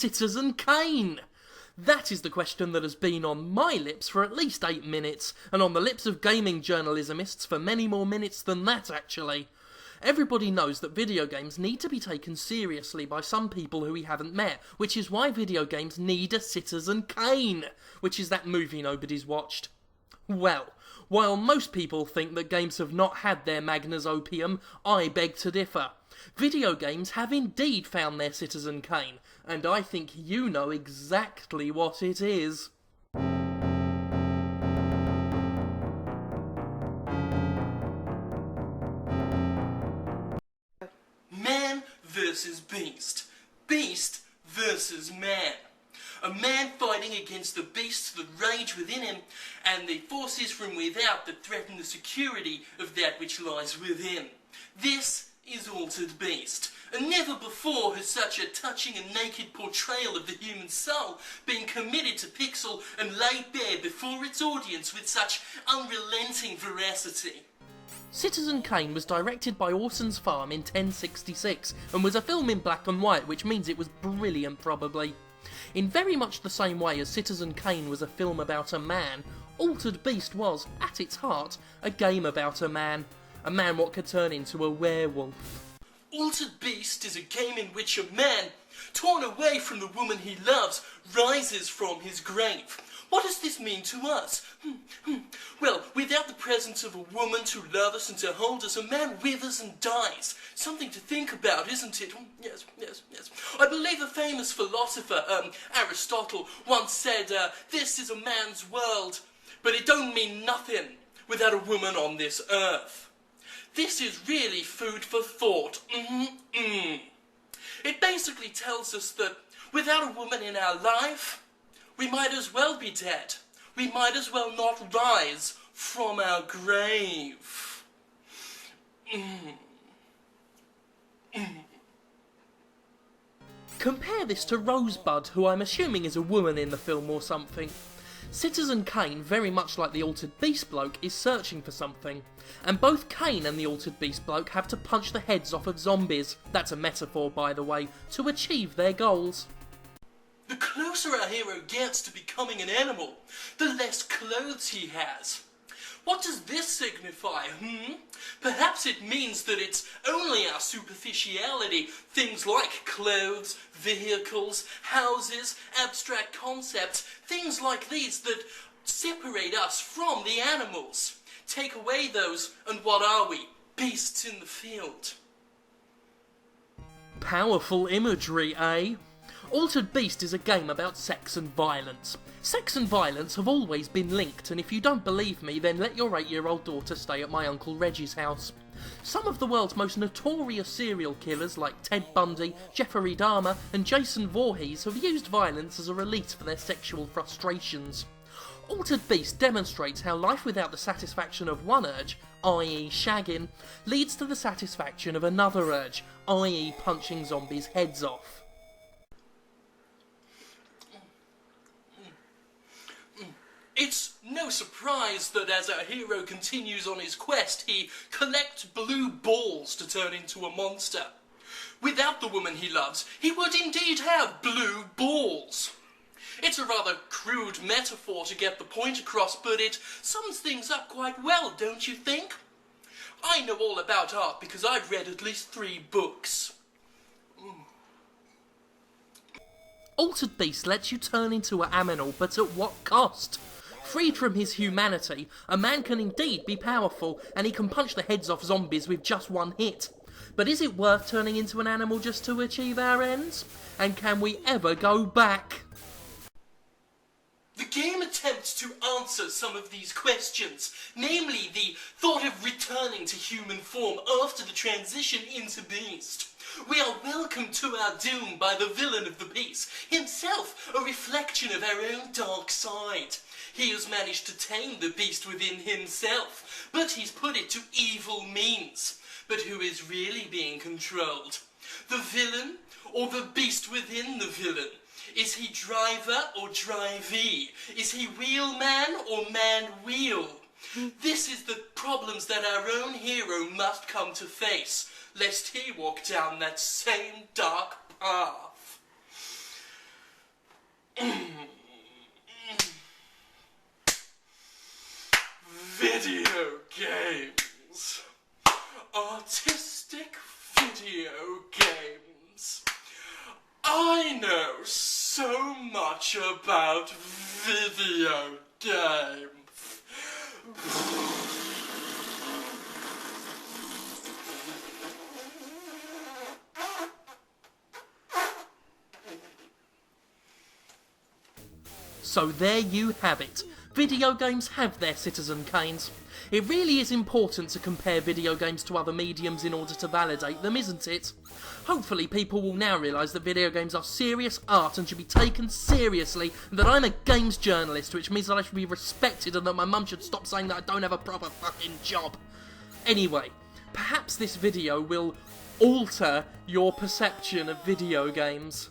Citizen Kane? That is the question that has been on my lips for at least 8 minutes, and on the lips of gaming journalismists for many more minutes than that, actually. Everybody knows that video games need to be taken seriously by some people who we haven't met, which is why video games need a Citizen Kane, which is that movie nobody's watched. Well, while most people think that games have not had their Magnus Opium, I beg to differ. Video games have indeed found their Citizen Kane, and I think you know exactly what it is. Man versus beast. Beast versus man. A man fighting against the beasts that rage within him, and the forces from without that threaten the security of that which lies within. This is Altered Beast, and never before has such a touching and naked portrayal of the human soul been committed to pixel and laid bare before its audience with such unrelenting veracity. Citizen Kane was directed by Orson's Farm in 1066, and was a film in black and white, which means it was brilliant probably. In very much the same way as Citizen Kane was a film about a man, Altered Beast was, at its heart, a game about a man what could turn into a werewolf. Altered Beast is a game in which a man, torn away from the woman he loves, rises from his grave. What does this mean to us? Well, without the presence of a woman to love us and to hold us, a man withers and dies. Something to think about, isn't it? Yes. I believe a famous philosopher, Aristotle, once said, this is a man's world, but it don't mean nothing without a woman on this earth. This is really food for thought. It basically tells us that without a woman in our life, we might as well be dead. We might as well not rise from our grave. Compare this to Rosebud, who I'm assuming is a woman in the film or something. Citizen Kane, very much like the Altered Beast bloke, is searching for something. And both Kane and the Altered Beast bloke have to punch the heads off of zombies, that's a metaphor by the way, to achieve their goals. The closer our hero gets to becoming an animal, the less clothes he has. What does this signify, Perhaps it means that it's only our superficiality, things like clothes, vehicles, houses, abstract concepts, things like these that separate us from the animals. Take away those, and what are we? Beasts in the field. Powerful imagery, eh? Altered Beast is a game about sex and violence. Sex and violence have always been linked, and if you don't believe me, then let your 8-year-old daughter stay at my Uncle Reggie's house. Some of the world's most notorious serial killers, like Ted Bundy, Jeffrey Dahmer, and Jason Voorhees, have used violence as a release for their sexual frustrations. Altered Beast demonstrates how life without the satisfaction of one urge, i.e. shagging, leads to the satisfaction of another urge, i.e. punching zombies' heads off. It's no surprise that as our hero continues on his quest, he collects blue balls to turn into a monster. Without the woman he loves, he would indeed have blue balls. It's a rather crude metaphor to get the point across, but it sums things up quite well, don't you think? I know all about art because I've read at least 3 books. Altered Beast lets you turn into an aminal, but at what cost? Freed from his humanity, a man can indeed be powerful, and he can punch the heads off zombies with just one hit. But is it worth turning into an animal just to achieve our ends? And can we ever go back? The game attempts to answer some of these questions, namely the thought of returning to human form after the transition into beast. We are welcomed to our doom by the villain of the piece, himself a reflection of our own dark side. He has managed to tame the beast within himself, but he's put it to evil means. But who is really being controlled? The villain or the beast within the villain? Is he driver or drivee? Is he wheelman or man-wheel? This is the problems that our own hero must come to face, lest he walk down that same dark path. Video games. Artistic video games. I know so much about video games. So there you have it. Video games have their Citizen Kanes. It really is important to compare video games to other mediums in order to validate them, isn't it? Hopefully people will now realise that video games are serious art and should be taken seriously, and that I'm a games journalist, which means that I should be respected and that my mum should stop saying that I don't have a proper fucking job. Anyway, perhaps this video will alter your perception of video games.